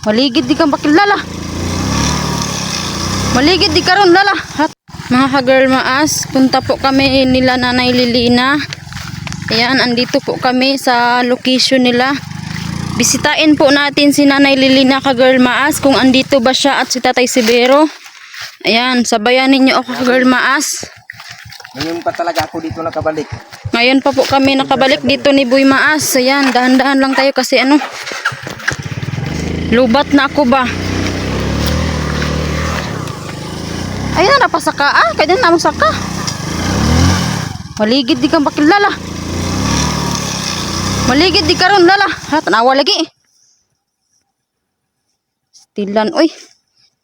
Maligid di kang bakilala. Maligid di karon lala. Mga ka-girl maas, punta po kami nila Nanay Lilina. Ayan, andito po kami sa location nila. Bisitain po natin si Nanay Lilina ka-girl maas kung andito ba siya at si Tatay Sibero. Ayan, sabayan ninyo ako ka-girl maas. Ngayon pa talaga ako dito nakabalik. Ngayon pa po kami nakabalik dito ni Boy Maas. Ayan, dahan-dahan lang tayo kasi ano, lubat na ako ba. Ayun na, napasaka ah. Kaya na mo saka. Maligid di kang bakilala. Maligid di karon lala. Ha, tanawa lagi. Stilan, oy.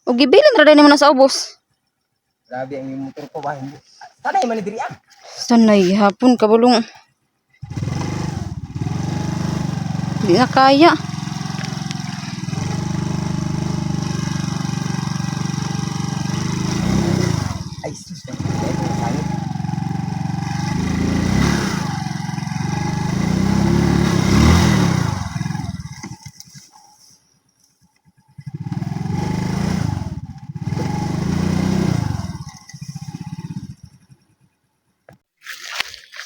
O gibilin ra din mo na sa ubos. Grabe ang yung motor ko ba? Sanay man diri ah. Sanay hapon kabulong. Di na kaya. Ay sus.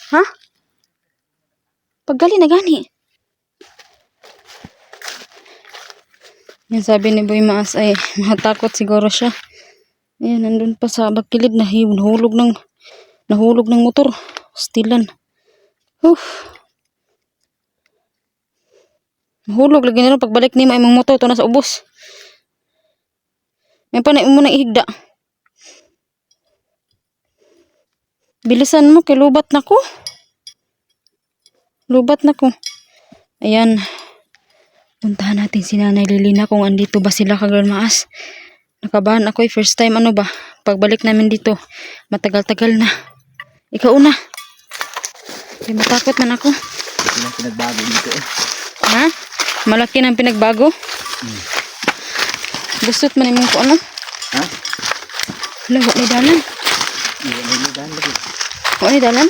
Ha? Paggali na gani. Yan sabi ni Boy Maas ay matakot siguro siya. Ayan, nandun pa sa bakilid na nahulog ng motor. Stilan. Mahulog lagi nila pagbalik ni mo imong motor to na sa ubos. May pa na mo nang ihigda. Bilisan mo kay lubat na ko. Lubat na ko. Ayan. Puntahan natin si Nanay Lilina kung andito ba sila ka-girl maas. Nakabahan ako first time ano ba. Pagbalik namin dito, matagal-tagal na. Ikaw una. Ay, matakot man ako. Ito nang pinagbago dito eh. Ha? Malaki nang pinagbago? Gustot man imong ko ano? Ha? Wala, wala ni dalan. Iya, may daan lagi. Wala ni dalan?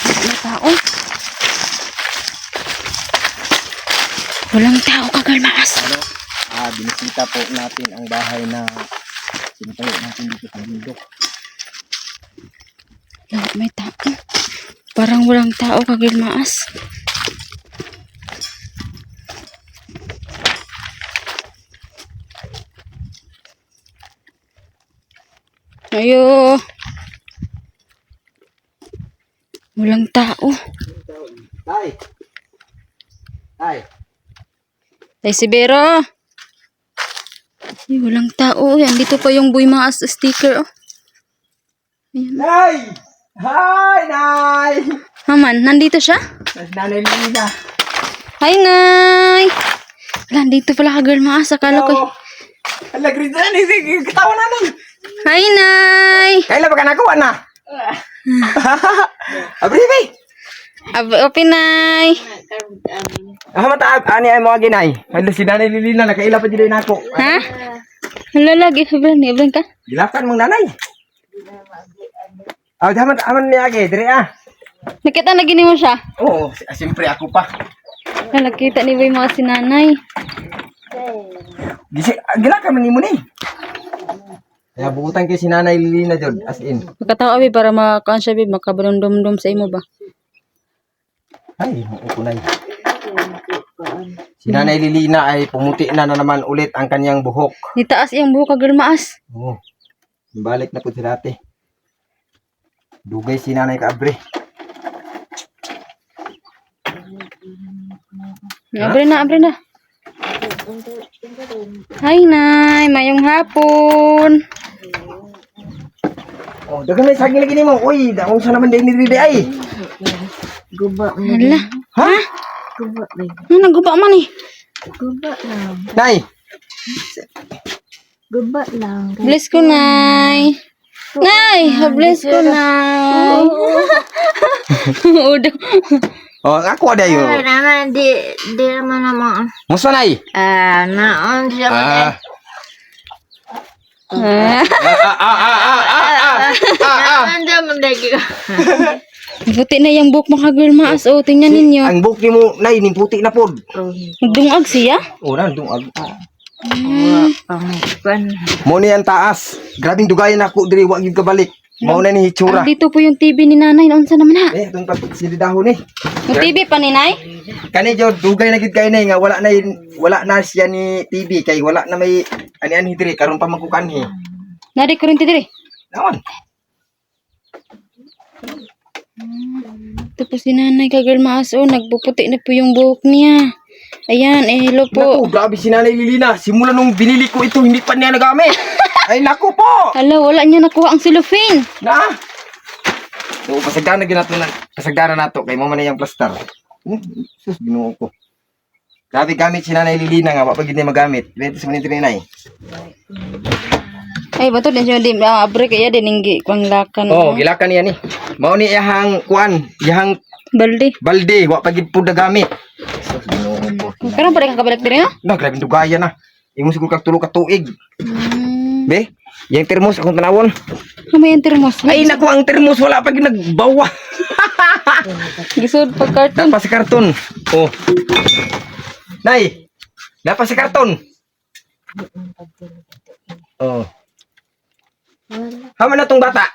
Wala tao. Walang tao ka-girl maas. Ano? Binisita po natin ang bahay na sinitayo natin dito sa bundok. Wala, may tao. Parang walang tao ka-girl maas. Ayo. Walang tao. Tay! Tay! Tay Sibero. Ay, walang tao. Andito pa yung Boy Maas sticker. Oh. Ayan. Nay! Hi, Nay! Maman, nandito siya? Nanay Lilina. Hi, Nay! Wala, nandito pala ka girl Maas. Akala ko. Ala, Grita na, katawa na nun. Hi, Nay! Kailan ba ka nakuha na? Abribi! Open, Nay! Mataab, ani ay mga ginay. Hala, si Nanay Lilina, nakaila pa dito na ako. Ha? Hala, lagi. Hablan ka? Gilapan mong nanay. Aman niya agi, dire ah. Nakita na gini mo siya? Oo, siyempre ako pa. Nakita ni Boy Maas si Nanay. Gilakan man ni mo ni. Kaya bukutan kay si Nanay Lilina jud, as in. Pagkatao, abi, para makakaan siya, abi, makabalondom-dom sa imo ba? Ay, ukunay. Si Nanay Lilina ay pumuti na naman ulit ang kanyang buhok. Nitaas iyang buhok ka girl Maas. Oo. Balik na po si dati. Dugay si Nanay Kaabre. Abre na. Hi, Nay. Mayong hapon. Oh, dagan may saging lagi nimo. Uy, daong sa naman din ni ay. Guba Hala. Ha? guba lang. Ano, nagguba man eh. Guba lang. Nay. Guba lang. Bless ko, Nay. Nay, bless ko, Nay. Udo. Oh, ako ada yo. Ay, naman, di naman naman. Musta Nay? Naon siya man. Ah. Naon siya man lagi. Puti na yung buhok mga girl maas. Oh, tingnan ninyo. Ang buhok ni mo, nay, ning puti na pod. Nagdungag siya. O, na, dungag. Pangkuan. Mo ni ang taas. Grabing dugayan ako diri wa gyud kabalik. Mao na ni hitsura. Dito po yung TV ni nanay. Naunsa naman ha? Itong dahon ni. Yung TV pa ni nay? Kani jud dugay na gyud kay nay nga wala na siya ni TV kay wala na may ani diri karon pa magkukanhi. Nari kurinti diri. Naon? Ito po si nanay ka girl maas. Oh, nagpuputi na po yung buhok niya. Ayan, hello po. Naku, grabe si Nanay Lilina. Simula nung binili ko ito, hindi pa niya nagamit. Ay, naku po! Hala, wala niya nakuha ang cellophane. Na! So, pasagdana na to. Kay mo man na yung plaster. Sus, binuo ko. Grabe gamit si Nanay Lilina nga. Wapag hindi magamit. Beto sa manito ni Nay. Ay, bato din siya. Break kaya din hindi pang lakan. Oh, gilakan niya ni. Mao ni iyahang kuan. Iyahang Balde. balde. Wapag po nagamit. Sus, binuo ko. Karon pa rin kakabalik diri ha? Na, grabe dugaya na. Imo siguro kag tulo ka tuig. Be, yung termos akong tanawon. May yung termos. Ay, naku, ang termos wala pa nagbawa. Gisod pag carton. Dapat sa karton. Oh. Nay, dapat sa karton. Oh. Hama na tong bata.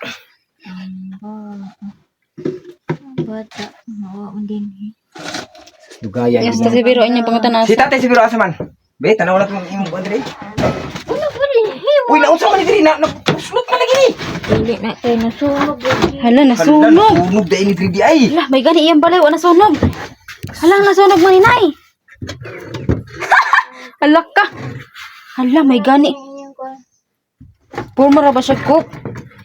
Bata. Oo, din. Dugaya. Yes, ta si Biro niya pangutan Si tatay siguro asa man. Be, tanaw na tong imong kuan diri. Wala pa rin. Uy, naunsa man ni diri na sulot man lagi ni. Dili na kayo nasunog. Hala, nasunog. Sunog dai ni diri ay. Hala, may gani iyang balay. Wala nasunog. Hala, nasunog man ni nay. Hala ka. Hala, may gani. Puro ba siya cook?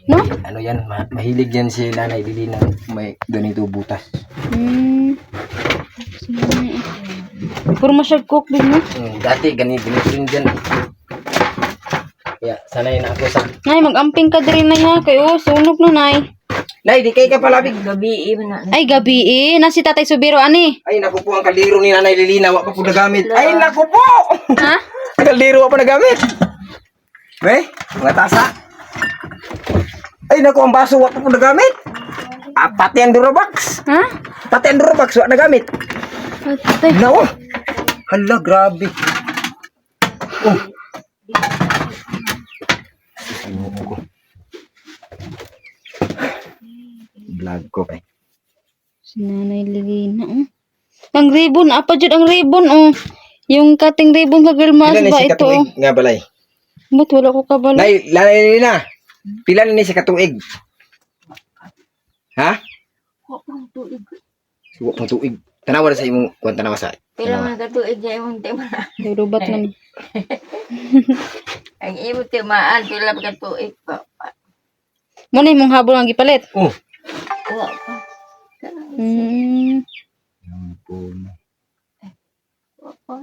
No? Ano yan, mahilig yan si Nanay Lili ng may ganito butas. Puro siya cook din mo. Dati ganito rin dyan. Kaya sanay na ako sa... Nay, mag-amping ka diri na ya. Kayo, sunog na nay. Nay, di kay ka palabig. Gabi na. Ay, gabi eh. Nasi Tatay Subiro, ani. Ay, naku po ang kaldero ni Nanay Lilina. Wala pa po nagamit. Ay, naku po! Ha? Ang kaldero wala pa nagamit. We, mga tasa. Ay, naku, ang baso wala pa po nagamit. Pati ang Durabox. Ha? Pati ang Durabox wala nagamit. Tatay. No. Hala, grabe. Oh. Vlog ko kay. Si Nanay Lilina, oh. Ang ribbon, apa jud ang ribbon, oh. Yung cutting ribbon ka girl mas Pila ni ba si ito, oh. katuig nga balay? Ba't wala ko kabalo? Nay, lalay na. Pila ni si katuig? Ha? Suwa pang tuig. Tanawa na sa imong kuwan tanawa sa. Pila man katuig sa imong tema. Rubat naman. Ang imong temaan pila man katuig pa. Muna yung habol ang gipalit. Oh. Wa pa. Wa pa.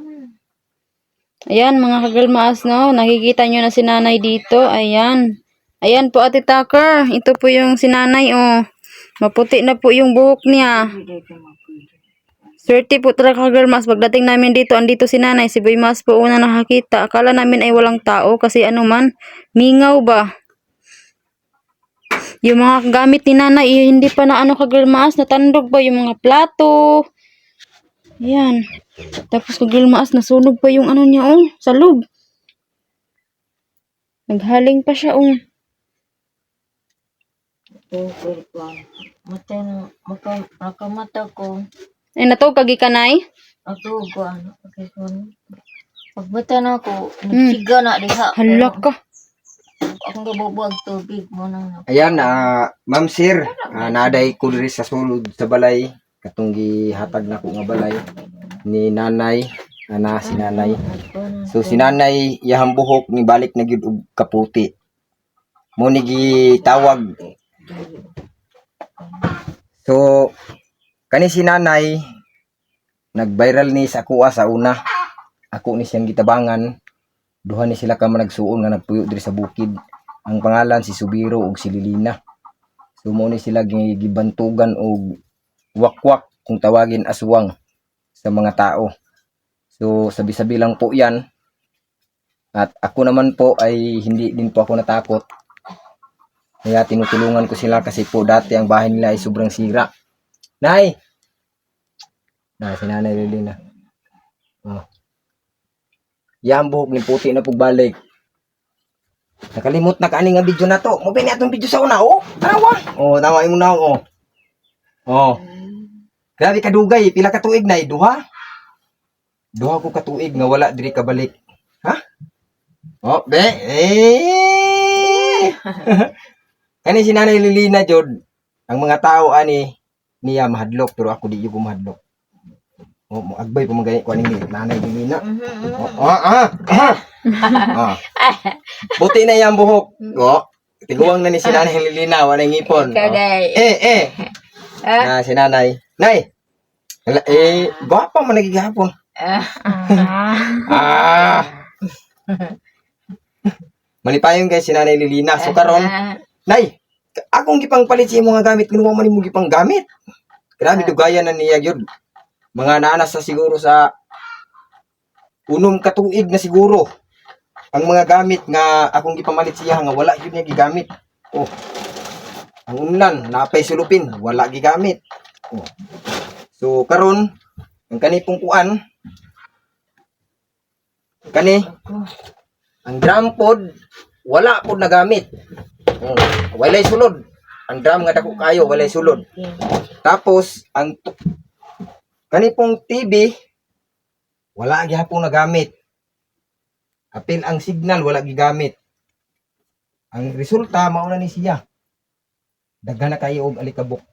Ayan mga kagalmaas, no. Nakikita nyo na si nanay dito. Ayan. Ayan po Ate Tucker. Ito po yung si nanay, oh. Maputi na po yung buhok niya. Swerte po talaga kagalmaas. Pagdating namin dito, andito si nanay. Si Boy Mas po una nakakita. Akala namin ay walang tao kasi ano man, mingaw ba? Yung mga gamit ni nanay, hindi pa na ano kagalmaas. Natandog ba yung mga plato? Ayan. Tapos kagilmaas, nasunog pa yung ano niya, oh, sa loob. Naghaling pa siya, oh. Mata na, makamata ko. Ay, natog kagi kanay? Ako ko ano, pagbata na ako, nagsiga na diha. Hala ka. Akong gabubuag tubig mo na. Ayan, Ma'am Sir, naaday ko diri sa sulod sa balay. Katong gihatag na ko nga balay ni nanay, si nanay. So si nanay iyang buhok ni balik na gyud og kaputi. Mo ni gitawag. So kani si nanay nag-viral ni sa kuha sa una. Ako ni siyang gitabangan. Duha ni sila ka man nagsuon nga nagpuyo diri sa bukid. Ang pangalan si Subiro ug si Lilina. So mo ni sila gibantugan og wakwak kung tawagin aswang sa mga tao. So sabi-sabi lang po yan. At ako naman po ay hindi din po ako natakot. Kaya tinutulungan ko sila kasi po dati ang bahay nila ay sobrang sira. Nay. Na si Nanay Lilina. Oh. Yang buhok ni puti na pagbalik. Nakalimot na kaani nga video na to. Mo bini atong video sa una, oh. Tanawa. Oh, tama imo na, oh. Oh. Grabe ka dugay, pila ka tuig na, duha? Duha ko ka tuig nga wala diri ka balik. Ha? Oh, be. Kani si Nanay Lilina jod. Ang mga tao ani niya mahadlok pero ako di ko mahadlok. Oh, mo agbay pa magani ko ning Nanay Lilina. Buti na yang buhok. Oh, tiguang na ni si Nanay Lilina wala ngipon. Na si Nanay. Nay. Gwapa man nagigihapon. Malipayon guys si Nanay Lilina. So karon, Nay, akong gipang palit sa imong gamit, kinuha man imong gipang gamit. Grabe dugayan na niya gyud. Mga naanas sa siguro sa unom ka tuig na siguro. Ang mga gamit nga akong gipamalit siya nga wala gyud niya gigamit. Oh. Ang unlan napay sulupin, wala gigamit. Oh. So karon, ang kanipong kuan kani ang drum pod wala pod nagamit. Walay sulod. Ang drum nga dako kayo walay sulod. Tapos ang kanipong TV wala gyapon nagamit. Apil ang signal wala gigamit. Ang resulta mao na ni siya. Daghan na kayo og alikabok.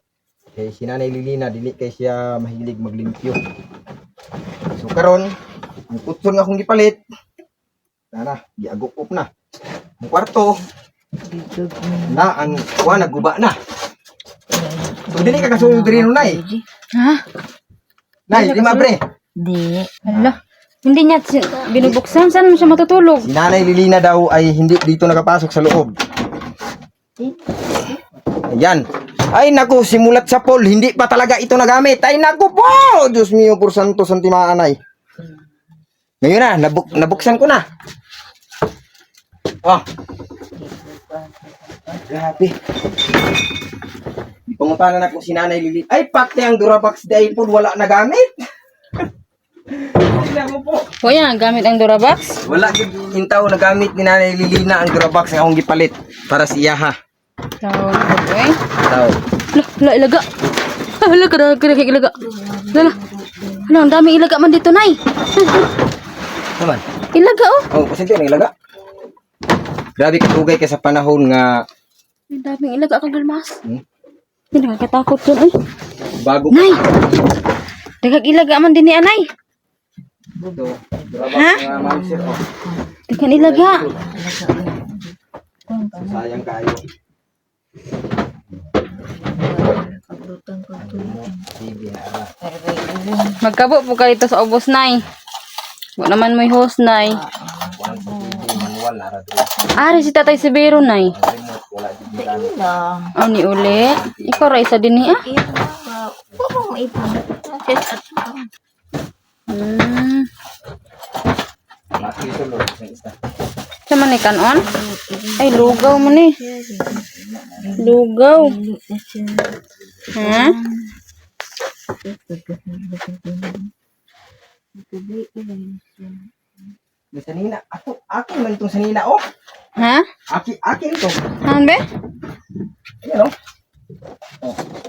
Kay si Nanay Lilina dili kay siya mahilig maglimpyo. So karon ang kutson nga akong gipalit. Tara, giagop na. Ang kwarto na ang kuha nagguba na. So dili ka kasulod diri no nay. Ha? Nay, di mabre. Di. Hala. Hindi niya binubuksan. Saan mo siya matutulog? Si Nanay Lilina daw ay hindi dito nakapasok sa loob. Ayan. Ay naku, simulat sa poll, hindi pa talaga ito nagamit. Ay naku po! Diyos mio, por santo, santimaan ay. Ngayon na, nabuksan ko na. Oh. Grabe. Panguntahan na ko si Nanay Lilina. Ay, pati ang Durabox dahil po wala nagamit. Tingnan mo po. O yan, gamit ang Durabox. Wala hintaw nagamit ni Nanay Lilina ang Durabox nga akong gipalit para sa iya ha. Tawag ko eh. Taw. Hala, ilaga. Hala, kada ilaga. Hala. Hala, ang daming ilaga man dito, Nay. Naman. Ilaga, oh. Oh, pasensya na ilaga. Grabe katugay ka sa panahon nga Ang daming ilaga kang dalmas. Hmm? Hindi nakakatakot yun, eh. bago Nay! Dagag ilaga man din ni Anay. ito. Durabox Ha? nga ma'am sir. Oh. Dagan ilaga. Sayang kayo. Paglutang ko to. TV na ala. Magkabo po kayo ito sa ubos, Nay. Wa naman may host, Nay. Kuan sa TV manual na ra dito. Ari si Tatay Sibero, Nay. Ang remote wala di gamit. Lang. Oh, ni uli. Ikaw ra isa din niya. Iya ba? Puro mo ipon. Mati sulod sa isa. Sa man ni kanon? Ay, lugaw man eh. Lugaw. Ha? Sanina, akin man itong sanina, oh. Ha? Akin to. Han be? Ayan, oh.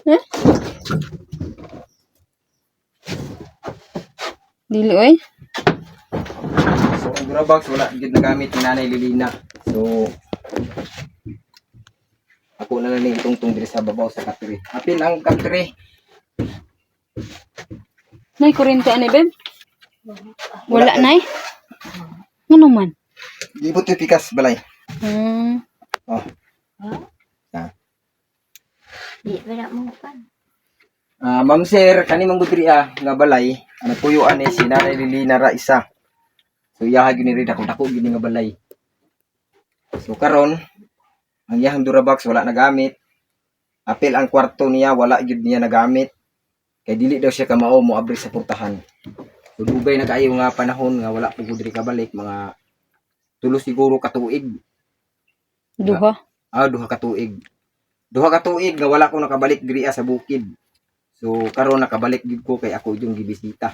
Ha? Dili oy. So, ang Durabox, wala gid nagamit ni Nanay Lilina. So, ako na lang itong diri sa babaw sa katri. Apil ang katri. Nay kurente ani beb? Wala nay. Ngano man? Ibot yung pikas, balay. Oh. Di wala mo kan. Ma'am sir, kani mang gudri nga balay, nagpuyuan ni si Nanay Lilina ra isa. So, iyaha gyud ni rin dako gyud nga balay. So, karon ang iyahang Durabox wala nagamit. Apil ang kwarto niya, wala gyud niya nagamit. Kay dili daw siya kamao mo abri sa purtahan. So, dugay na kaayo nga panahon nga wala po gudri kabalik, mga tulo siguro ka tuig. Duha. Duha ka tuig. Duha ka tuig nga wala ko nakabalik diri sa bukid. So karon nakabalik gid ko kay ako yung gibisita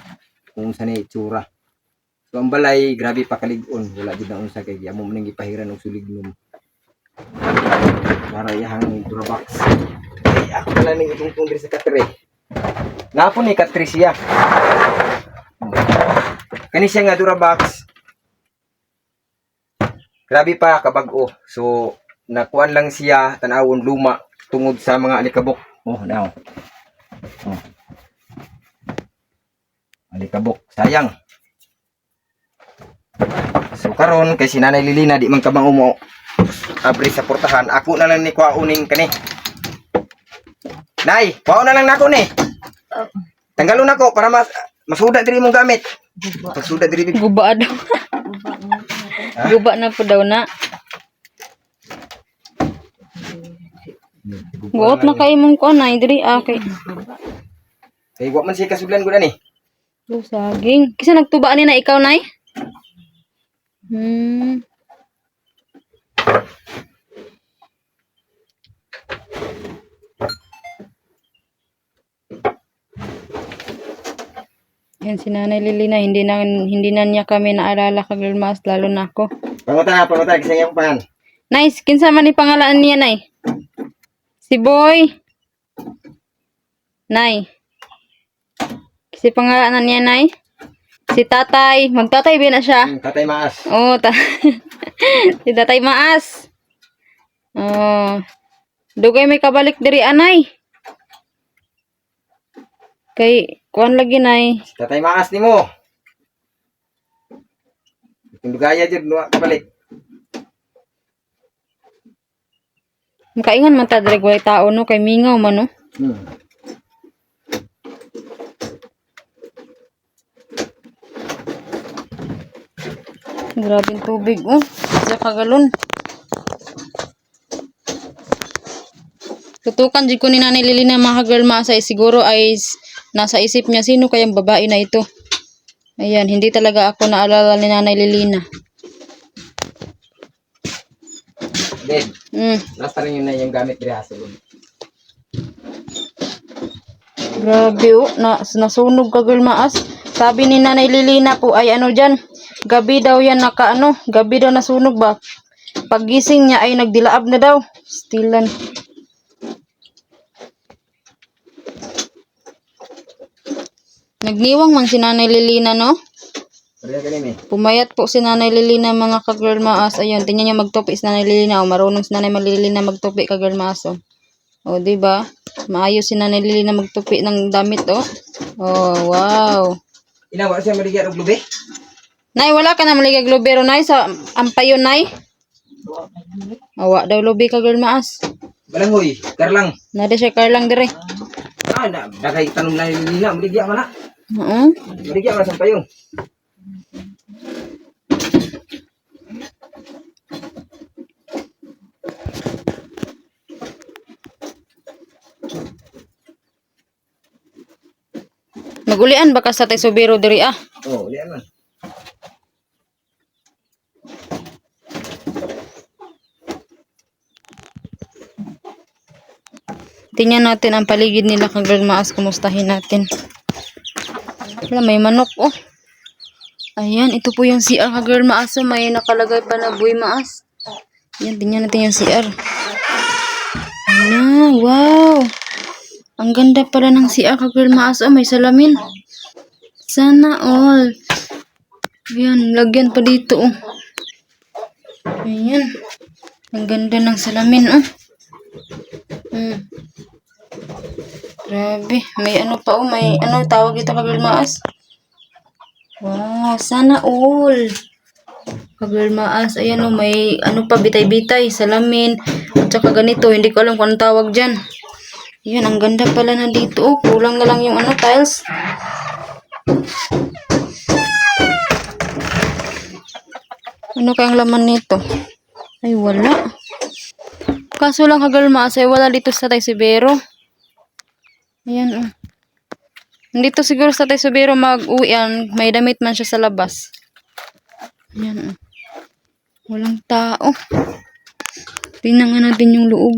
kung sa ni itsura. So ang balay grabe pa kalig-on, wala gid na unsa kay amo man gipahiran og sulignom. Para iyang durabox. Ay ako na ning itungtong diri sa katre. Napon ni katre siya. Kani siya nga durabox. Grabe pa kabag-o. So nakuan lang siya tanawon luma tungod sa mga alikabok. Oh, now. Oh. Alikabok, sayang. So karon kay si Nanay Lilina di man kabang umo abri sa portahan, ako na lang ni kuauning kani. Nay, kuha na lang nako ni. Tanggalon nako para masuda diri mong gamit. Guba. Pagsuda diri Guba daw. Guba na. Guba na po daw na. Buot na kay mong ko na diri kay. Kay wa man siya kasudlan ko na ni. Oh, saging. Kisa nagtuba ni na ikaw nay? Yan si Nanay Lilina, hindi na niya kami naalala kagul mas lalo na ako. Panguta kasi yung pan. Nice, kinsa man ni pangalan niya nay? Si Boy. Nay. Si pangalan niya nay? Si Tatay, magtatay ba na siya? Tatay Maas. Oh, si Tatay Maas. Oh. Dugay may kabalik diri anay. Kay kuan lagi nay. Tatay Maas nimo. Tundugaya jud no kabalik. Makaingon man ta diri way tao no kay mingaw man no. Grabing tubig oh. Sa kagalon. Tutukan di ko ni Nanay Lilina mga girl masay siguro ay nasa isip niya sino kayang babae na ito. Ayan, hindi talaga ako naalala ni Nanay Lilina. Dad, last rin yun na yung gamit diri sa loob. Grabe oh, nasunog ka girl maas. Sabi ni Nanay Lilina po ay ano dyan, gabi daw yan gabi daw nasunog ba? Paggising niya ay nagdilaab na daw. Stilan. Nagniwang man si Nanay Lilina no? Pumayat po si Nanay Lilina mga ka-girl maas. Ayun, tingnan niya magtupi si Nanay Lilina. Marunong si Nanay Lilina magtupi ka-girl maas. O, diba? Maayos si Nanay Lilina magtupi ng damit oh. Oh, wow. Ina wala siya maligya og lubi? Nay, wala ka na maligag lubero, Nay, sa ampayon, Nay. Awa daw lubi ka, girl maas. Balangoy, karlang. Nada siya karlang dire. Dagay tanong na nila, maligya man na. Oo. Maligya man sa payong. Magulian ba ka sa tay subiro diri ah? Oh, lian man. Tingnan natin ang paligid nila kang girl maas. Kumustahin natin. Wala, may manok oh. Ayan, ito po yung CR ka girl maas. So, may nakalagay pa na buhay maas. Ayan, tingnan natin yung CR. Ayan, wow. Ang ganda pala ng CR ka girl maas. Oh, may salamin. Sana all. Ayan, lagyan pa dito oh. Ayan. Ang ganda ng salamin oh. Grabe, may ano pa oh, may ano tawag dito ka-girl maas. Wow, sana all. Ka-girl maas, ayan oh, may ano pa bitay-bitay, salamin, at saka ganito, hindi ko alam kung anong tawag diyan. Ayan, ang ganda pala na dito oh, kulang na lang yung ano tiles. Ano kayang laman nito? Ay wala. Kaso lang ka-girl maas, ay wala dito sa Tay Subero. Ayan oh. Nandito siguro sa Tay Subero mag-uwian. May damit man siya sa labas. Ayan oh. Walang tao. Tingnan nga natin yung loob.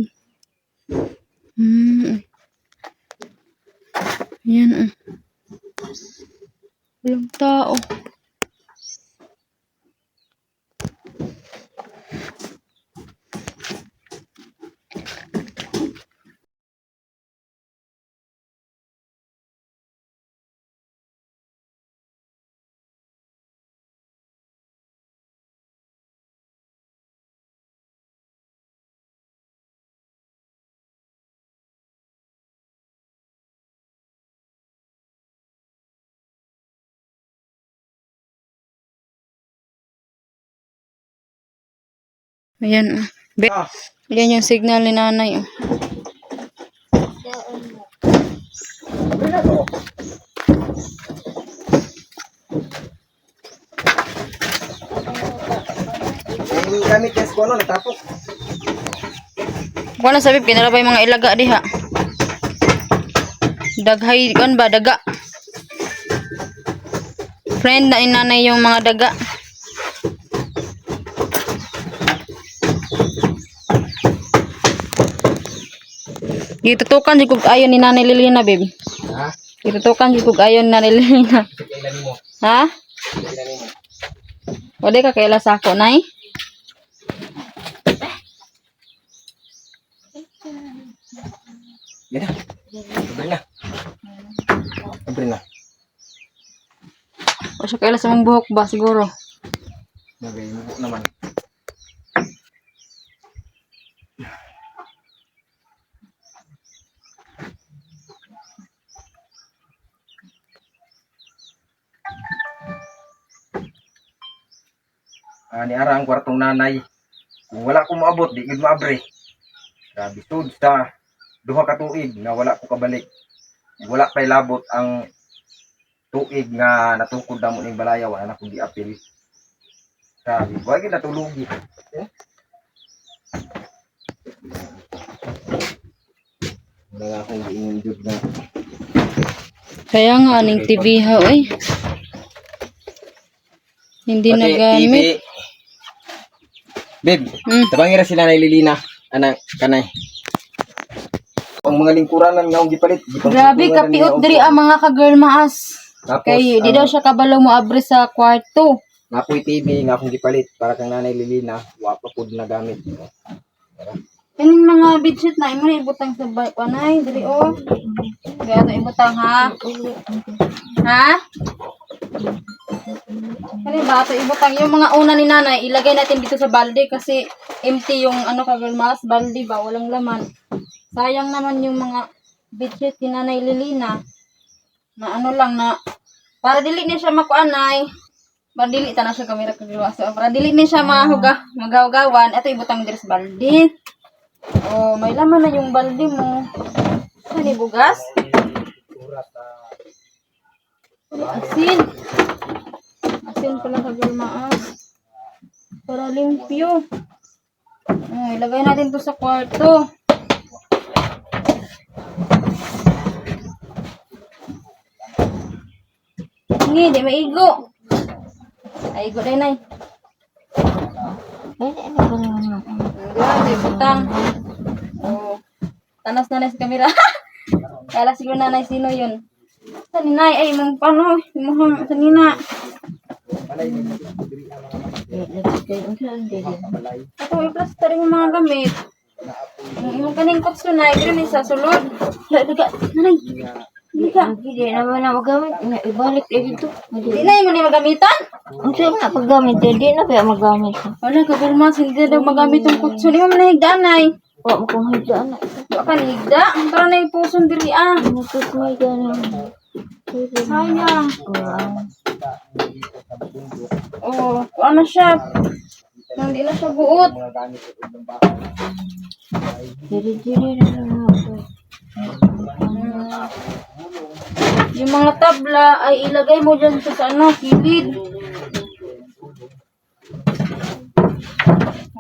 Yan oh. Walang tao. Ayan oh. Yan yung signal ni nanay oh. Yung gamit yes ko ano, natapok. Kung na sabi, kinarabay mga ilaga diha. Daghay, kan ba, daga. Friend na inanay yung mga daga. Gitutukan di kog ayon ni Nanay Lilina, babe. Ha? Gitutukan di kog ayon ni Nanay Lilina. Kailan mo? Ha? Kailan mo? Wala ka kaila sa ako, nay? Yan na. Sabi na. Sabi na. O siya kaila sa mong buhok ba, siguro? Nagay mo naman. Ni ara ang kwartong nanay. Kung wala ko maabot, di gid maabre. Grabe tud sa duha ka tuig na wala ko kabalik. Wala pay labot ang tuig nga natukod na mo ning balaya, wala na kong giapil. Grabe, wala gid natulugi. Eh? Wala nga akong giingon jud na. Kaya nga, aning TV ha, oy. Hindi nagamit. Babe, Mm. tabangira sila na Lilina. Anak, kanay. Ang mga lingkuranan nga akong gipalit. Grabe, kapiot diri ang mga ka-girl maas. Tapos, Kay, di daw siya kabalaw mo abri sa kwarto. napoy TV nga akong gipalit para kang nanay Lilina, wa pa pud na gamit. Kaning mga bedsheet na imo na ibutang sa panay, diri oh. Kaya ito ibutang ha. Ha? Kani ba ito ibutang yung mga una ni nanay, ilagay natin dito sa balde kasi empty yung ano ka-girl maas, balde ba, walang laman. Sayang naman yung mga bedsheet ni Nanay Lilina. Na ano lang na para dili ni siya makuanay. Para dili ta na siya kamera kagluwa. So para dili ni siya magaw-gawan, ito ibutang diri sa balde. Oh, may laman na yung balde mo. Kani bugas? Asin. Asin pala ka-girl maas. Para limpyo. Oh, ilagay natin to sa kwarto. Hindi, di maigo. Ay, igo din, nay. Ano ba naman? Grabe, butang. Oh. Tanas na sa kamera. Kala siguro nanay, sino yun? Saninay, ay, mong paano? Mukhang sanina. Ito, i-plaster yung mga gamit. Yung kaning kutsunay, dito may sa sulod. Daga, nanay. Daga. Hindi naman na magamit. Ibalik dito. Di na yung mga magamitan. Ang sa'yo na paggamit. Hindi na kaya magamit. Wala, kagulmas, hindi daw magamit yung kutsun. Di mo manahigdaan, nay. Huwag mo kong higdaan na. Wala ka nahigda. Para na yung puson diri, ah. Nakit mo higdaan na. Sayang. Oh, ano siya? Hindi na siya buot. Diri-diri na lang ako. Yung mga tabla ay ilagay mo dyan sa ano, kilid.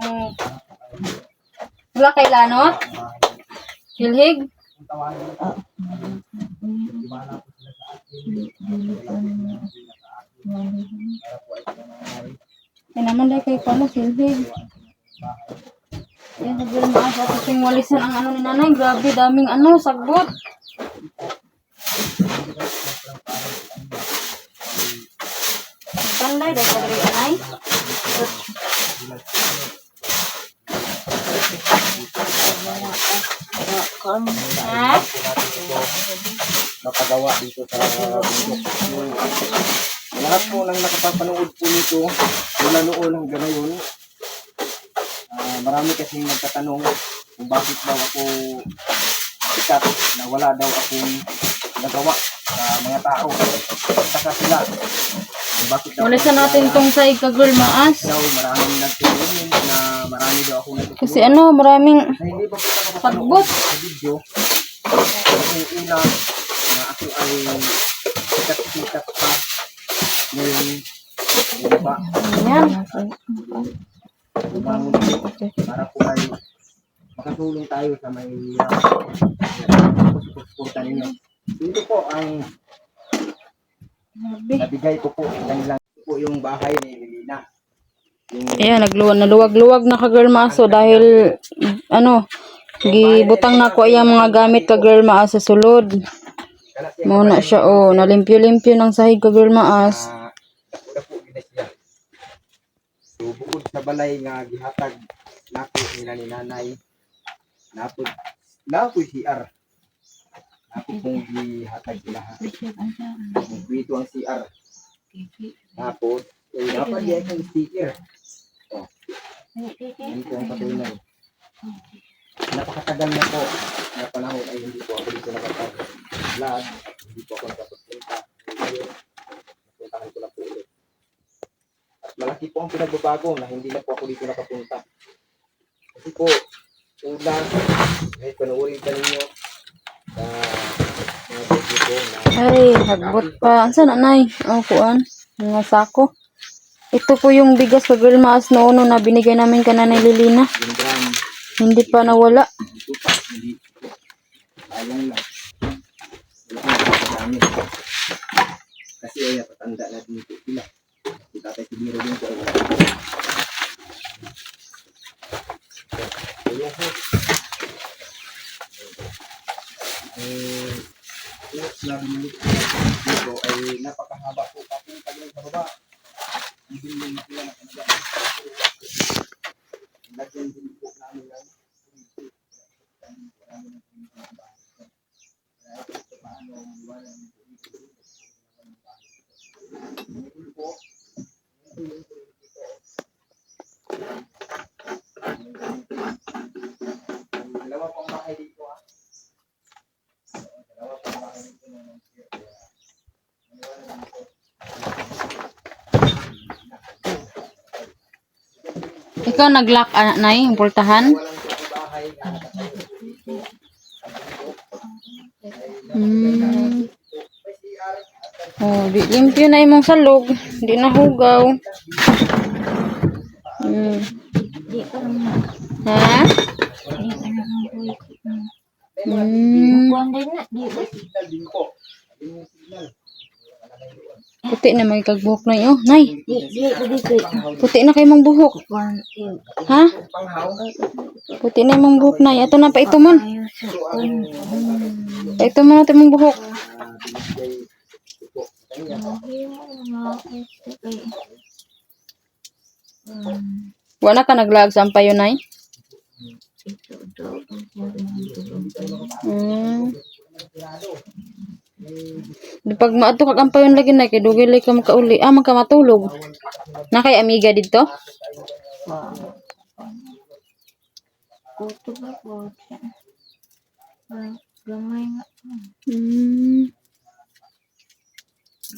Oh. Wala kay lanot? Hilhig? Yan naman dahil kay Pano, silhig. Yan, sabihin mo asa kasing walisan ang ano ni nanay. Grabe, daming ano, sagbot. Panday dahil sa diri anay. Ha? Mapagawa dito sa bundok. Lahat po ng nakapapanood po nito, mula noon hanggang ngayon, marami kasing nagtatanong kung bakit daw ako sikat na wala daw akong nagawa sa mga tao. Saka sila, kung bakit daw Ulisan natin tong sa Ikagul Maas. daw maraming nagtutulong na marami daw akong nagtutulong. Kasi ano, maraming Na hindi pa po nakapapanood pagbot. sa video. Kasi una na ako ay sikat-sikat pa. Ngayon, di ba? Ayan. Bumangon po para po ay makatulong tayo sa may suporta ninyo. Dito po ang nabigay ko po kanilang po yung bahay ni Lilina. Ayan, naluwag-luwag na ka Girl Maaso dahil ano, gibutang na ko ayang mga gamit ka Girl Maas sa sulod. Muna siya oh, nalimpyo-limpyo ng sahig ka Girl Maas. Wala po gina siya. So bukod sa balay nga gihatag nako nila ni nanay, napod CR. Napod kong gihatag sila. Dito ang CR. Napod, dapat di akong sticker. Oh, dito ang patunay. Napakatagal na po na panahon ay hindi po ako dito nakapag-vlog, hindi po ako nakapagpunta. Ngayon, napuntahan ko na po ulit. At malaki po ang pinagbabago na hindi na po ako dito nakapunta. Kasi po, una, kahit panuorin ka ninyo sa mga video ko na Ay, hagbot pa. Saan nanay? Oh, kuan. Mga sako. Ito po yung bigas ka Girl Maas noon na binigay namin ka Nanay Lilina. yung gram, Hindi pa nawala. ito pa, hindi. Sayang lang. Wala akong nakagamit. Kasi ay napatanda na dito sila. Si tatay si Biro din po ay wala. Ayan po. Yung narinig dito ay napakahaba po. Kapag tagal sa baba, hindi yung makila na kanila. Lagyan din po namin lang. Dalawa pang bahay dito ah. Dalawa pang bahay dito na Ikaw nag-lock Nay, yung pultahan? walang bahay na Hmm. Oh, di limpyo na imong salog. Di nahugaw. Hmm. Di pa naman. Ha? Di pa naman po. Hmm. Kuwan din na. Di ba? signal din po. Yung signal. Puti na may kagbuhok na yun. Oh, Nay, Di pa dito. puti na kay mong buhok. Kuwan. Ha? Panghaw. Puti na imong buhok na. Ito na, pa ito man. Ayaw sa kuwan. Pa ito man natin mong buhok. Binigay ko po sa kanya. Ayaw mga ito kay. Wala ka nag-lag sa ampayo, Nay? Ito daw. Ang kuwan. Hmm. Di pag maato kag ampayon lagi na kay dugay lay ka makauli. Ah, magkamatulog. Na kay amiga dito? Kuto ba po? Gamay nga. Hmm.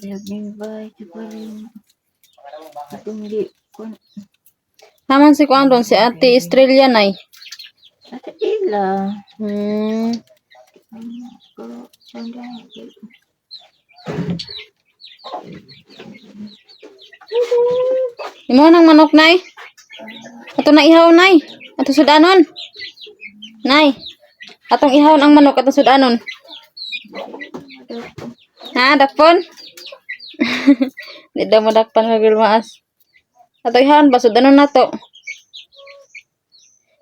Labing ba? Ito pa rin. Ito hindi. Naman si kuan doon si Ate Estrella, Nay. Sa ila. Hmm. Imo nang manok, Nay. Ato na ihaw, Nay. Ato sudanon. Nay. Atong ihaw ang manok ato sudanon. Ha, dakpon? Di daw madakpan ka Girl Maas. Ato ihaw ba sudanon nato.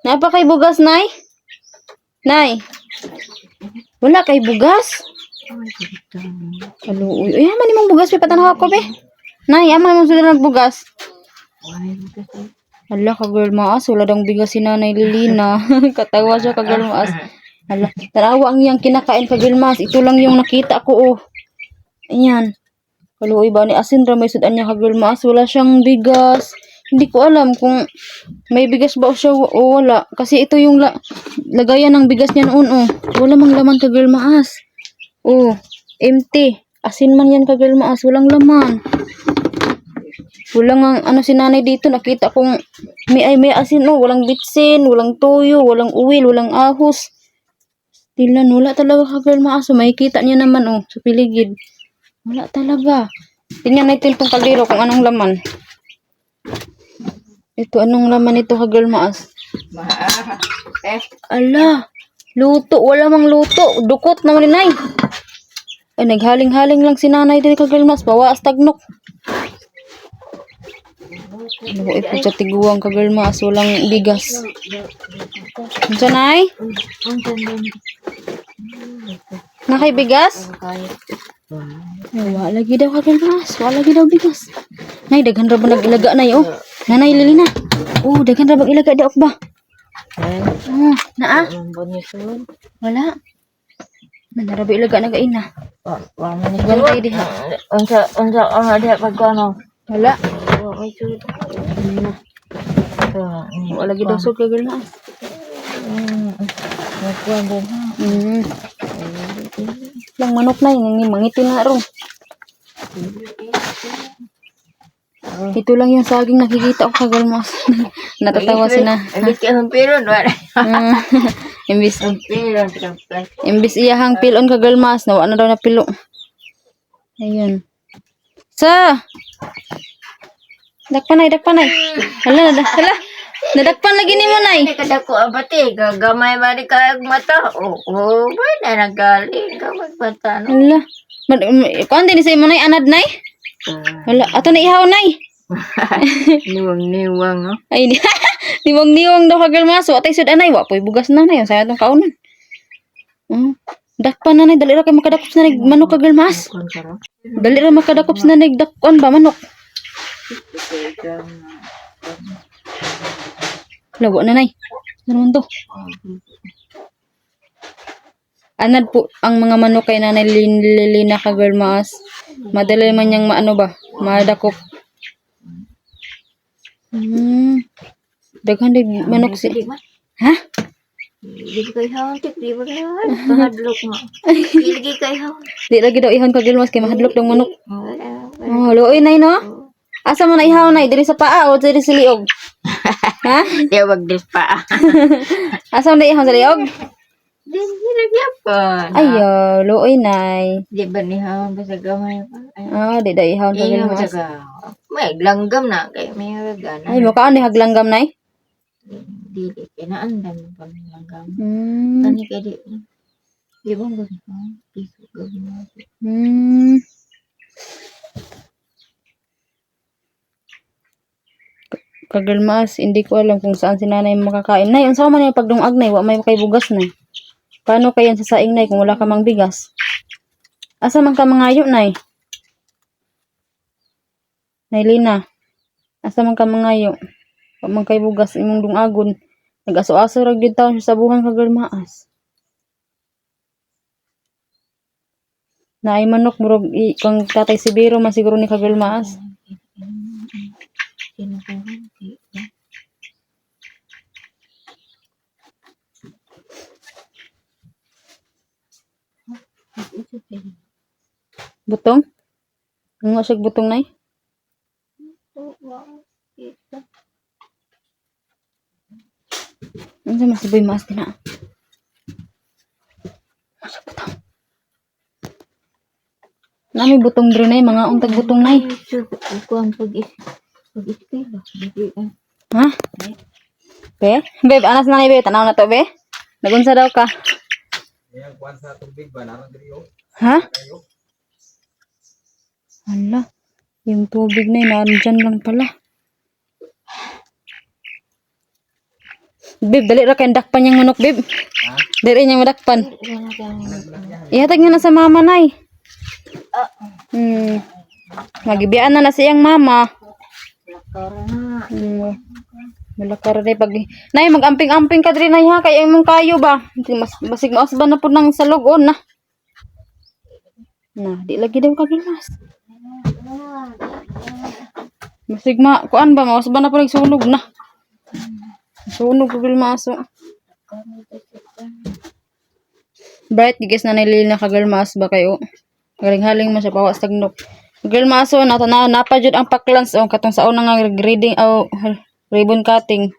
Napa kay bugas, Nay? Nay. Wala kay bugas. Kaluoy. Uy, aman imong bugas, may patanaw ako, be. Nay, aman imong sudah nagbugas. Hala, ka-girl maas. Wala dang bigas si Nanay Lilina. Katawa siya, ka-girl maas. Hala, tarawa ang iyang kinakain, ka-girl maas. Ito lang yung nakita ko, oh. Ayan. Kaluoy ba ni asin ramay sudan niya, ka-girl maas. Wala siyang bigas. Hindi ko alam kung may bigas ba siya o wala. Kasi ito yung lagayan ng bigas niya noon, oh. Wala mang laman, ka-girl maas. Oh, empty. Asin man yan, ka-girl maas. Walang laman. Walang ano si Nanay dito. Nakita kong may asin, oh. Walang bitsin, walang toyo, walang uwil, walang ahos. Tilan, wala talaga, ka-girl maas. So, makikita niya naman, oh, sa piligid. Wala talaga. Tingnan natin itong kaldero kung anong laman. Ito, anong laman ito, ka-girl maas? Ala, luto. Wala mang luto. Dukot naman ni Nay. Ay, naghaling-haling lang si Nanay din, ka-girl maas. Bawa tagnok. Ano ko ipod sa tiguang, ka-girl maas. Walang bigas. Ano siya, Nay? Nakay bigas? Ay, wala lagi daw, ka-girl maas. Wala lagi daw bigas. Nay, daghan ra ba nag-ilaga, Nay, oh? Nanay Lilina. Oh, daghan ra ba ilaga daw ba? Oh, naa? Wala. Nanara ba ilaga na kain na? Wala kayo diha. Unsa ang ada pagkano? Wala. May sulod. Wala lagi daw sug, ka-girl maas. Nagkuhan din ha. Lang manok na yung mangitin na ron. Ito lang yung saging nakikita ko, ka-girl maas. Natatawa si na. Imbis ka ng pilon, wala. Imbis iyahang pilon, ka-girl maas. Nawa na daw na pilo. Ayun. Sa! Dakpanay. Hala. Nadakpan lagi ni mo, Nay. Kada ko abati, gagamay ba di ka mata? Oo, ba na nagaling gamay mata no. Hala. Kuan din sa mo, Nay, anad, Nay? Wala, ato na ihaw, Nay. Niwang no. Ay, niwang daw, ka-girl maas. So, atay sud anay, wa po'y bugas na, Nay. Saya tong kaunan. Dakpan na, Nay. Dali ra kay makadakop sa Nay manok, ka-girl maas. Dali ra makadakop sa Nay dakpan ba manok. Lawa na, Nay. Ano to? Anad po ang mga manok kay Nanay Lilina, ka-girl maas. Madali man niyang maano ba? Madakop. Daghan din manok si. Ha? Di kay hauntik, di ba kay pahadlok mo. Di kay hauntik. Di lagi daw ihon, ka-girl maas kay mahadlok daw manok. Oh, luoy, Nay, no? Asa mo na ihaw, Nay? Diri sa paa o diri sa liog? Ha? Di wag dis pa. Asa mo na ihaw sa liog? Di nagyapon. Ayo, luoy, Nay. Di ba ni haon ba sa gamay pa? Di da ihaw, ka-girl Iyo maas. sa may langgam na kay may gana. Ay, mukhaan ni haglanggam, Nay. Dili kinaandan pa ng langgam. Hmm. Tani kay di. Di ba ba? Piso gawin. Ka-girl maas, hindi ko alam kung saan si Nanay makakain. Nay, unsa man yung pagdungag, Nay? Wa may kay bugas, Nay. Paano kayan sa saing, Nay, kung wala ka mang bigas? Asa man ka mangayo, Nay? Nay Lina, asa man ka mangayo? Wa man kay bugas imong dungagon. Nag-aso-aso ra gyud taon sa buhan, ka-girl maas. Naay manok murag kung tatay Sibiro man siguro ni, ka-girl maas. Butong? Nga siya butong, Nay? Ano sa masiboy maas din na? Masa butong? Nami butong dre, Nay, mga untag butong, Nay. Ako ang pag-isip ba? Ha? Be? Babe, anas na ni Be? Tanaw na to, Be? Nagunsa daw ka? Ha? Hala. Yung tubig na nandyan lang pala. Babe, dali ra kay dakpan yung manok, babe. Diri niya madakpan. Ihatag niya na sa mama, nay. Magibiyaan na siyang mama. Malakar na pag... Nay, mag-amping-amping ka diri, nay, ha? Kaya imong kayo ba? Basig maos ba na po ng salugon, na? Na, di lagi daw kagilas. Basig kuan ba? Maos ba na po nagsunog, na? Sunog ko maso. Bright, gigas na nilil na kagal maas ba kayo? Galing-haling mo siya, pawas tagnok. Girl maso, napajud ang paklans o katong saon nga reading o ribbon cutting.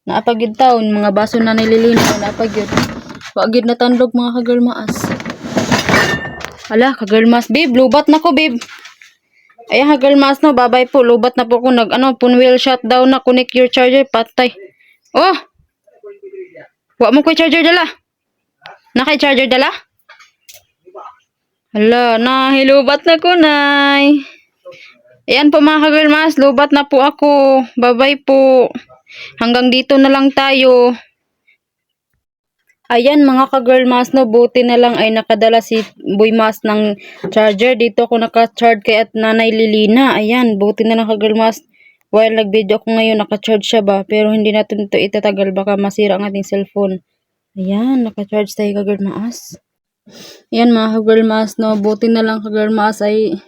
Naapagid taon, mga baso na nililinaw, naapagid. Wagid na tandog mga kagirl maas. Ala, kagirl maas, babe, lubat na ko, babe. Ayan, kagirl maas no, babay po, lubat na po ko, pinwheel shutdown na, connect your charger, patay. Oh! Wa mo ko'y charger dala? Nakay charger dala? Hala, nahilubat na ko, nay. Ayan po mga kagirl maas, lubat na po ako. Babay po. Hanggang dito na lang tayo. Ayan mga ka-girl mas no, buti na lang ay nakadala si Boy Mas ng charger. Dito ako naka-charge kay at Nanay Lilina. Ayan, buti na lang ka-girl mas. While nag-video ako ngayon, naka-charge siya ba? Pero hindi natin ito itatagal, baka masira ang ating cellphone. Ayan, naka-charge tayo ka-girl mas. Ayan mga ka-girl mas no, buti na lang ka-girl mas ay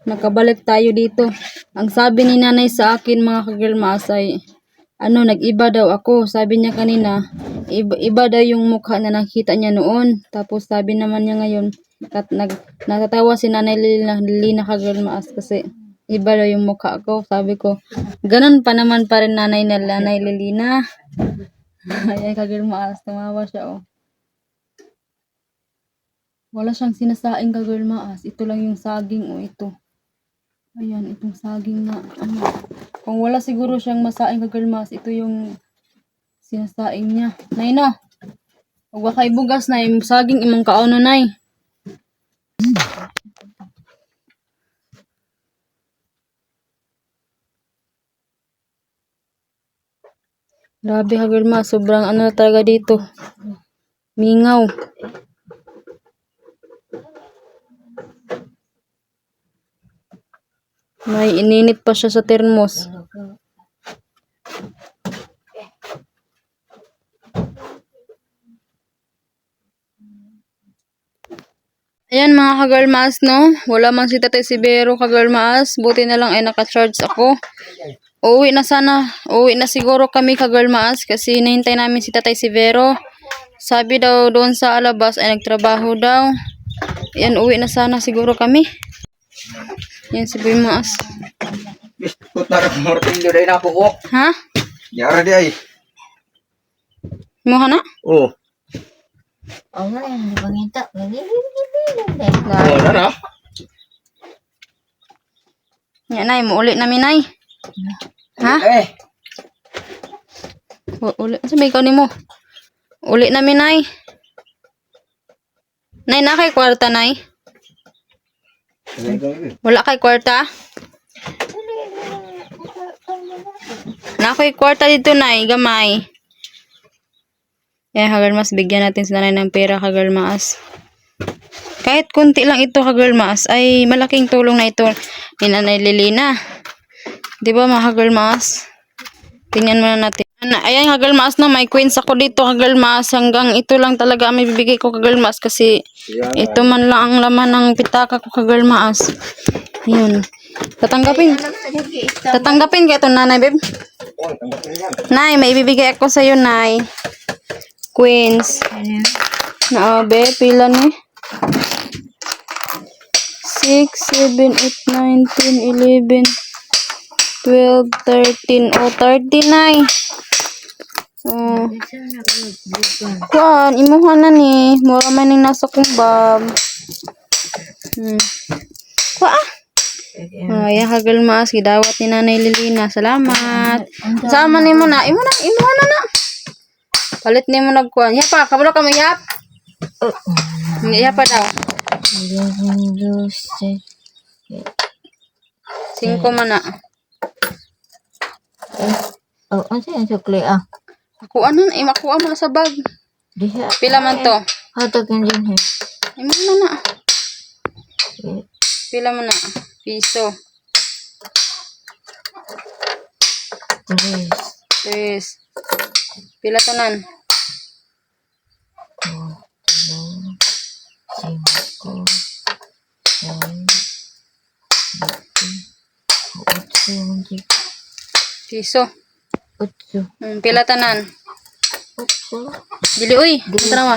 nakabalik tayo dito. Ang sabi ni Nanay sa akin mga ka-girl mas ay nag-iba daw ako. Sabi niya kanina, iba daw yung mukha na nakita niya noon. Tapos sabi naman niya ngayon, natatawa si Nanay Lilina ka-girl maas kasi iba daw yung mukha ko. Sabi ko, ganun pa naman pa rin Nanay Lilina. Ay ka-girl maas, tumawa siya oh. Wala siyang sinasaing ka-girl maas. Ito lang yung saging oh, ito. Ayan, itong saging na, kung wala siguro siyang masaing ka-girl mas, ito yung sinasaing niya. Nay no, huwag kay bugas na, yung saging imong kaono nay. Grabe ka-girl mas, sobrang na talaga dito. Mingaw. May ininit pa siya sa termos. Ayan mga ka-girl maas no. Wala man si Tatay Sibero ka-girl maas. Buti na lang ay naka-charge ako. Uuwi na siguro kami ka-girl maas kasi hinihintay namin si Tatay Sibero. Sabi daw doon sa alabas ay nagtrabaho daw. Ayan, uwi na sana siguro kami. Yan si Boy Maas. Biskut na rin martilyo dahil na ako. Ha? Yara di ay. Muha na? Oo. Oh, nga yan. Di pangita. Oo na. Yan nay, muuli namin nay. Ha? Uli. Sabi ikaw ni mo. Uli namin nay. Nay, na kay kwarta nay? Wala kay kwarta? Na kay kwarta dito nay, gamay. Kaya ka-girl mas, bigyan natin si Nanay ng pera ka-girl mas. Kahit kunti lang ito ka-girl mas, ay malaking tulong na ito ni Nanay Lilina. Diba mga ka-girl mas? Tingnan muna natin. Ayan ka-girl mas no, may queens ako dito ka-girl mas. Hanggang ito lang talaga ang bibigay ko ka-girl mas kasi ito man lang ang laman ng pitaka ko ka-girl mas. Yun. Tatanggapin ka ito nanay babe. Nay, may ibibigay ako sa'yo nay. Queens. Be, pila ni? 6, 7, 8, 9, 10, 11, 12, 13. Oh, 39. Oh. Kuan, imuha na ni. Mura man yung nasa kong bag. Kuan. Oh, yan ka-girl mas. Gidawat ni Nanay Lilina. Salamat. Sama ni mo na. Imuha na. Palit ni mo nagkuan. Yapa, kabalo ka mo yap? Yapa daw. 5 man na. Oh, ano yung sukli ah? Makuha mo na sa bag. Diha. Pila man to? Hatagin din eh. Ay, muna na. Pila man na. Piso. Tres. Tres. Pila tanan? 5, 6, 7, 8, Piso. 8, Pila tanan? 8. Dili, uy. Tara,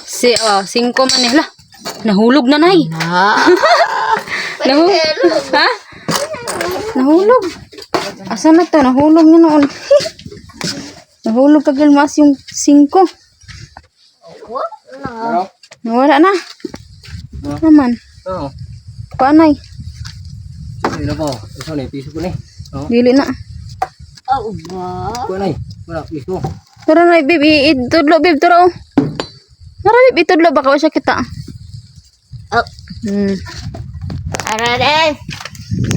si, 5 man nila. Nahulog na, nay. Nahulog. Ha? Nahulog. Asa na to? Nahulog niya noon. Nahulog kagil mas yung 5. Pero, Nawala na. Naman. oh, Panay. sino po? Ito na, piso ko ni. Oh, Dili na. Oh, ba? ko na, wala, piso. Tara na, babe. Itudlo, babe. Tara, oh. Tara, babe. Itudlo. Baka wala siya kita. Oh, arare.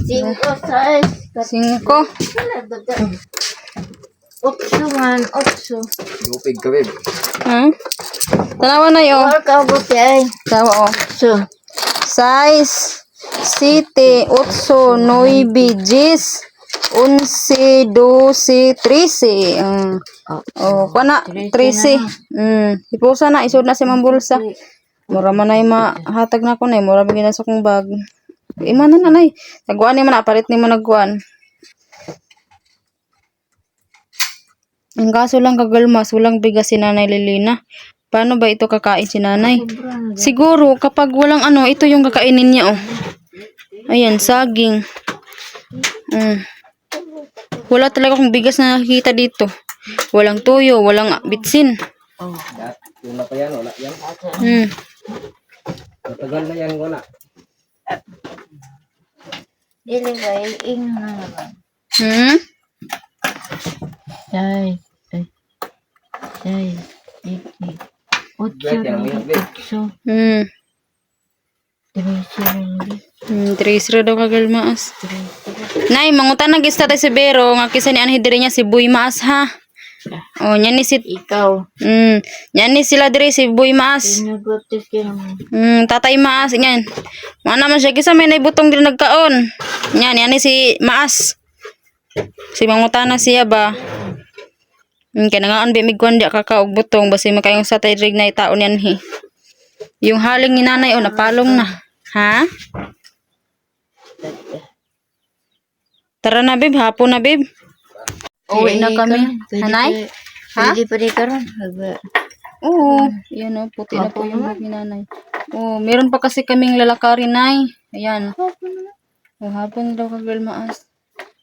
5, 6. 5. 8 man, 8. Lupig ka, babe. Ha? Tanawa na yun. Or kabuti ay. Tawa, oh. 8. 6, 7, 8, 9, 10, 11, 12, 13. Kuha na, 13. Ipusa na, isod na si mga bulsa. Mura man ay mahatag na ko na, mura bigyan na sa kong bag. Ima na nanay. Nagkuhan ni man na, palit ni man nagkuhan. Ang kaso lang kagalmas, walang bigas si Nanay Lilina. Paano ba ito kakain si Nanay? Siguro, kapag walang ito yung kakainin niya, oh. Ayan, saging. Wala talaga akong bigas na nakikita dito. Walang tuyo, walang bitsin. Yun na pa yan, wala yan. Matagal na yan, wala. Dili ba, ing na naman. Ay. 8, Right, yan, may hagli. 3 daw kagalmaas. Nay, mangutan na gista tayo si Bero. Nga kisa ni anhi diri niya si Boy Maas, ha? Oh, yan ni si... Ikaw. Yan ni sila diri si Boy Maas. Pinagotis ka naman. Tatay Maas, yan. Mga naman siya, kisa may naibutong din nagkaon. Yan ni si Maas. Si mangutana siya ba? Kaya nangaan bimigwan di kakaog butong. Basi makayong sa tayo rig na itaon yan, hi. Yung haling ni nanay, napalong na. Ha? Tara na, babe. Hapon na, babe. Uwi na kami. Hanay? Ha? Pwede pa rin karon. Oo. Yan o. Puti na po yung bag ni nanay. Oo. Meron pa kasi kaming lalakarin, nay. Ayan. O, hapon daw kagalmaas.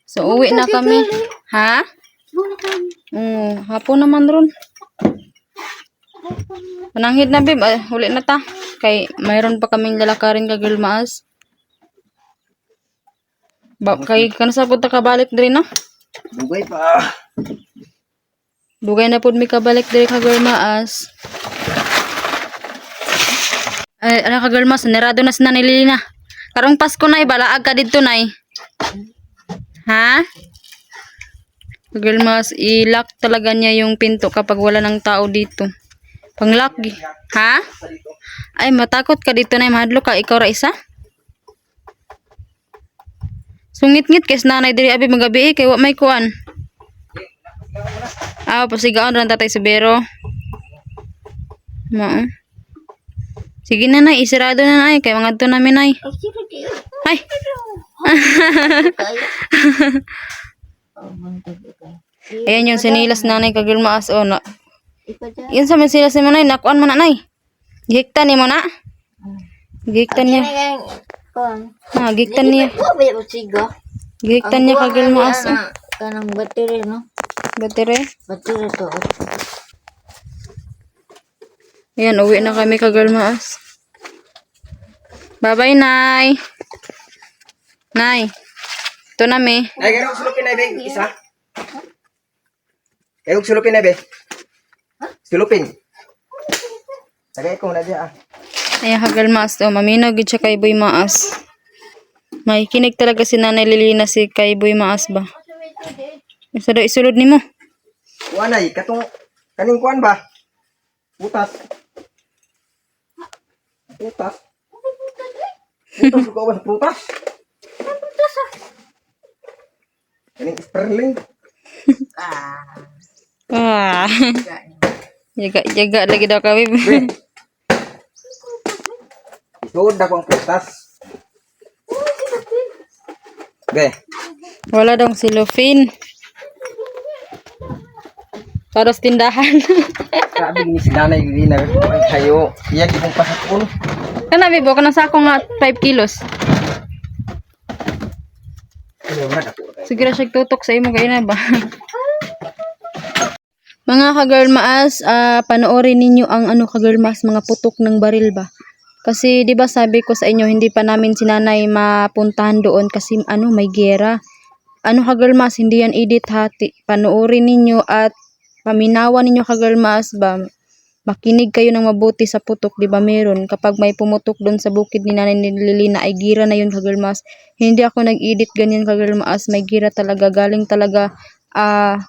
So, uwi na kami. Ha? Oo. Hapon naman ron. Pananghid na, babe. Huli na ta. Kay mayroon pa kaming lalakarin kagalmaas. Kay kanasabot na kabalik diri na. Bugay pa. Dugay na pud mi kabalik diri kagalmaas. Ay, ana kagalmaas, nerado na si Nanay Lilina. Karong Pasko nay, balaag ka didto nay. Ha? Kagalmaas, i-lock talaga niya yung pinto kapag wala ng tao dito. Pang-lock. Ha? Ay, matakot ka dito nay, mahadlo ka. Ikaw ra isa? Sungit-ngit kes nanay diri abi magabi kay wa may kuan. Pasigaon ran tatay si Bero. Mao. Sige na nay, isirado na nay kay mga to namin nay. Ay. Ayan yung sinilas nanay kagalmaas o na. Yun sa sinilas ni mo nay, nakuan mo na nay. Gihiktan ni mo na. Gihiktan niya. Gihiktan niya. Gihiktan niya kagalmaas. Kanang battery, no? Battery? Battery to. Ayan, uwi na kami kagalmaas. Bye-bye, Nay. Nay. Ito na, me. Ay, kaya kong sulupin na, be. Isa. Kaya kong sulupin na, be. Sulupin. Tagay ko na diya, Ayan, kagalmaas. Maminaw gid siya kay Boy Maas. May kinig talaga si Nanay Lilina si kay Boy Maas ba? Isa daw isulod ni mo. Kuan ay, kaning kuan ba? Putas. Putas. Putas ko ba putas? Kaning sperling. Ah. Jaga lagi daw kami. Be. Isuod ako ang putas. Be. Wala dong silofin. Para sa tindahan. Sabi ni si Nanay Lina ay kayo. Iya gipong pasakon. Kana bibo kana sa ako nga 5 kilos. Ano na ako. Siguro siya tutok sa imo kay na ba? Mga ka-girl maas, panoorin ninyo ang ano ka-girl maas, mga putok ng baril ba? Kasi 'di ba sabi ko sa inyo hindi pa namin si Nanay mapuntahan doon kasi ano may giyera. Ano ka-girl maas, hindi yan edit hati. Panoorin ninyo at paminawan ninyo ka-girl maas ba? Makinig kayo ng mabuti sa putok, 'di ba? Meron kapag may pumutok doon sa bukid ni Nanay Lilina ay gira na yun ka-girl maas. Hindi ako nag-edit ganyan ka-girl maas, may gira talaga, galing talaga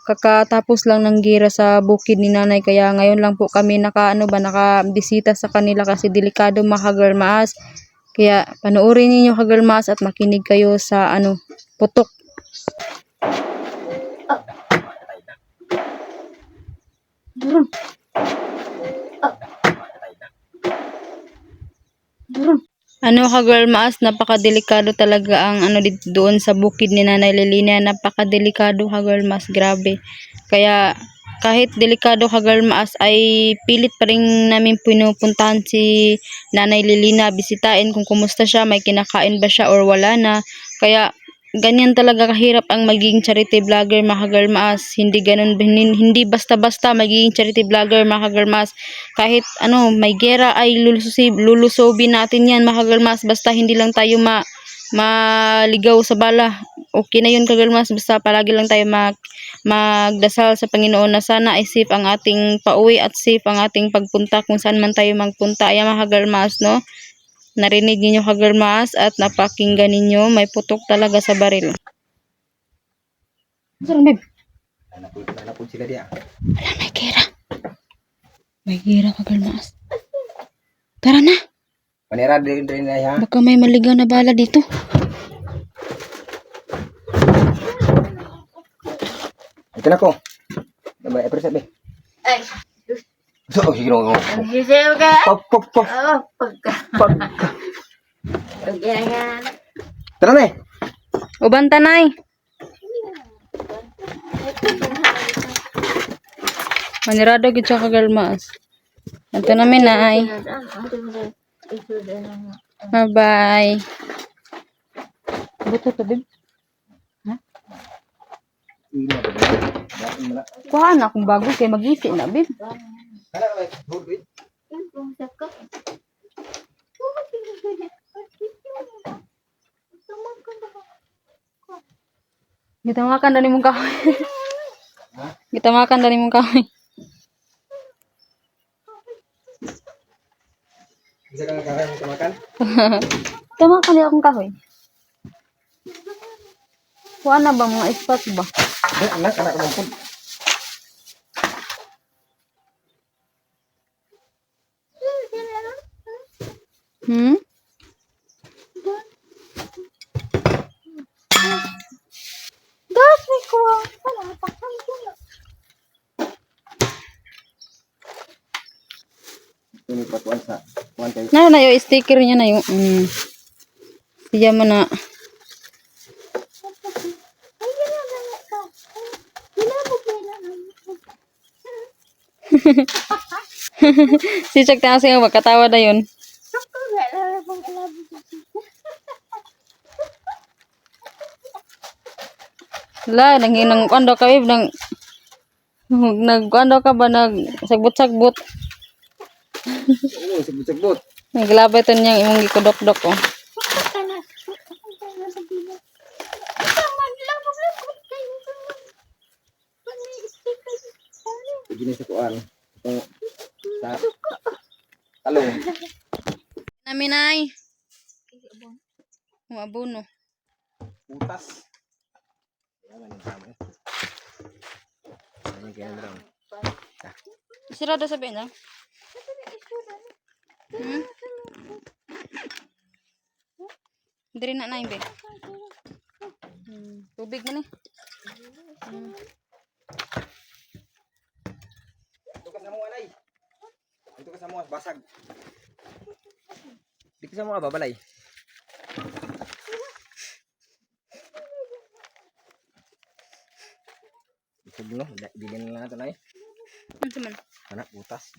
kakatapos lang ng gira sa bukid ni Nanay, kaya ngayon lang po kami nakabisita sa kanila kasi delikado mga ka-girl maas. Kaya panoorin niyo ka-girl maas at makinig kayo sa ano putok. Durun. Durun. Ano ka girl maas, napakadelikado talaga ang ano doon sa bukid ni Nanay Lilina, napakadelikado ka girl maas, grabe. Kaya kahit delikado ka girl maas ay pilit pa rin namin pinupuntahan si Nanay Lilina, bisitahin kung kumusta siya, may kinakain ba siya or wala na. Kaya ganyan talaga kahirap ang magiging charity vlogger mga girl maas. Hindi ganun, hindi basta-basta magiging charity vlogger mga girl maas. Kahit ano may gera ay lulusobin natin yan mga girl maas, basta hindi lang tayo maligaw sa bala. Okay na yun ka girl maas, basta palagi lang tayo magdasal sa Panginoon na sana ay safe ang ating pauwi at safe ang ating pagpunta kung saan man tayo magpunta. Ayan mga girl maas, no? Narinig niyo ka girl maas at napakinggan ninyo, may putok talaga sa baril. Saan babe? Nanapod sila diya. Wala, may gira. May gira ka girl maas. Tara na, Panira din na ha. baka may maligaw na bala dito. Ito na ko. Dabay apre sabi. Ay, So, sige no. ang sisiw ka. Pop. Oh, pagka. Pagka. Pagyangan. Tara na. Uban tanay. Manirado gid siya ka girl maas. Ito namin na ay. Bye-bye. Buto to babe. Kuha na akong bago kay magisi na babe. Gitamakan dari mong kahoy. Gitamakan dari mong kahoy. Bisa ka kakain mo makan? Tamakan di akong kahoy. Kuha na ba mga ispat ba? Anak mampun. Hmm? Dapat ko. Ini patuan sa kuan kay. Na yung sticker niya na yung siya mo na. Si Chuck na kasi magkatawa na yun. Wala, nang kondo ka babe, nagkondo ka ba, nagsagbot-sagbot. Oo, sagbot. Naglabay to niyang imong gikudok-dok oh. Gini sa kuan. Ito sa talong. Namin ay. Abono. Putas. Ayan ang tama. Ayan kaya lang. Sirado sabihin na. Hmm? Diri na na be. Tubig man eh. Ito ka sa mga anay. Ito ka sa mga basag. Di ka sa mga babalay. Ito no, bilhin na natin ay. Ano man? Anak butas.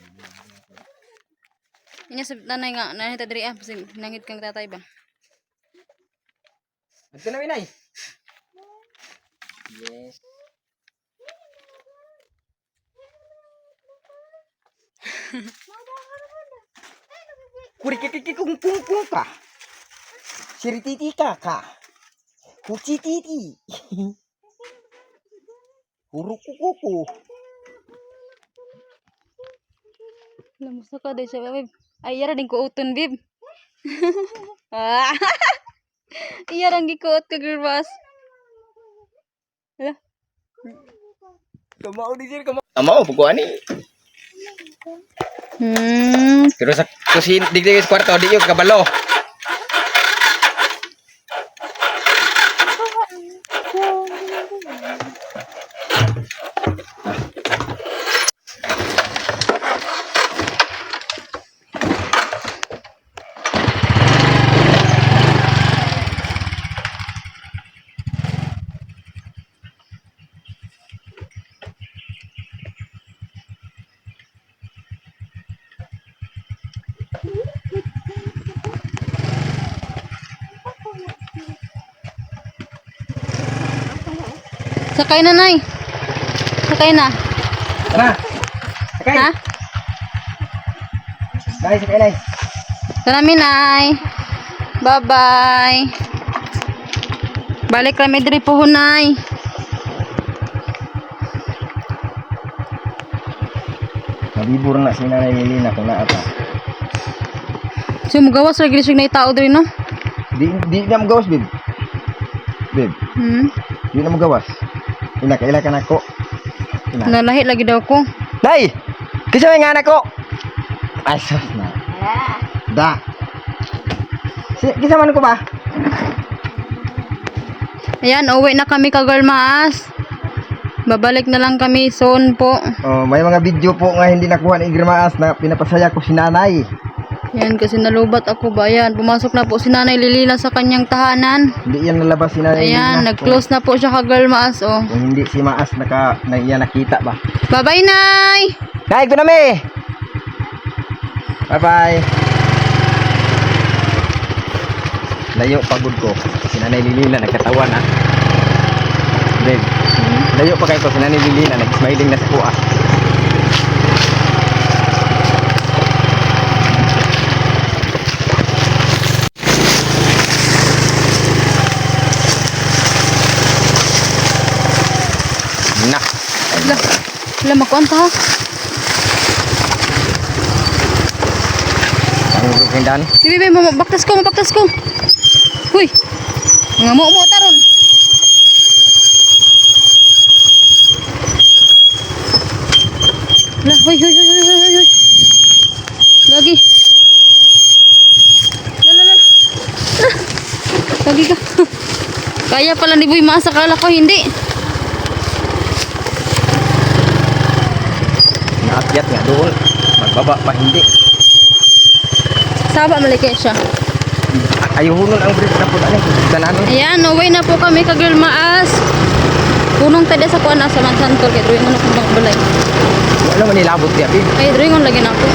Inya sa nanay nga, nanay ta diri ah, kasi nangit kang tatay ba? Ito na winay. Yes. Kurikikiki kung ka. Sirititi ka. Kucititi. Hurukukuku. Lamusta ka dahil siya, babe. Ay, yara din ko uton, babe. Ah, yara din ko ut ka, girl boss. Hala. Kamao di sir, kamao. Kamao, pagkuhan eh. Pero sa kusin, digdig sa kwarto, di yung kabalo. Sakay na, nay. Sakay na. Tara, sakay. Ha? Sakay, nay. Salamin, nay. Bye-bye. Balik kami diri po, nay. Mabibur na si Nanay Lilina kung naata. So, magawas lagi siya na tao diri, no? Di na magawas, babe. Babe, di na magawas. Inakaila ka na ko. Nalahi lagi daw ko. Day! Kisa may nga anak ko! Ay, sus na. Da. Kisa man ko ba? Ayan, uwi na kami ka girl maas. Babalik na lang kami soon po. Oh, may mga video po nga hindi nakuha ni Igrimaas na pinapasaya ko si nanay. Yan, kasi nalubat ako ba? Ayan, pumasok na po si Nanay Lilina sa kanyang tahanan. Hindi yan nalabas si nanay. Ayan, Lilina. nag-close na po siya ka girl maas, oh. Kung hindi si Maas yan nakita ba? Bye-bye, Nay! Nay, ko na me! Bye-bye! Layo pagod ko. Si Nanay Lilina nagkatawan ha. Babe, layo pa kayo ko. Si Nanay Lilina nag-smiling na sa kuha. Na. Wala, makuanta ha. Ang rukindan. Bibi, mabaktas ko. Huy, nga mo taron. Wala, huy. Lagi. Lala. Lagi ka. Kaya pala ni Boy Maas, akala ko hindi. Naakyat nga doon. Magbaba pa hindi. Saba malikay siya. Ayuhunon ang bridge na po dali. Kananon. Ayan, uwi na po kami ka girl maas. Punong tada sa kuan sa Mansantol kay drawing ano kung balay. Wala man nilabot niya, babe. Ay drawing lagi na ako.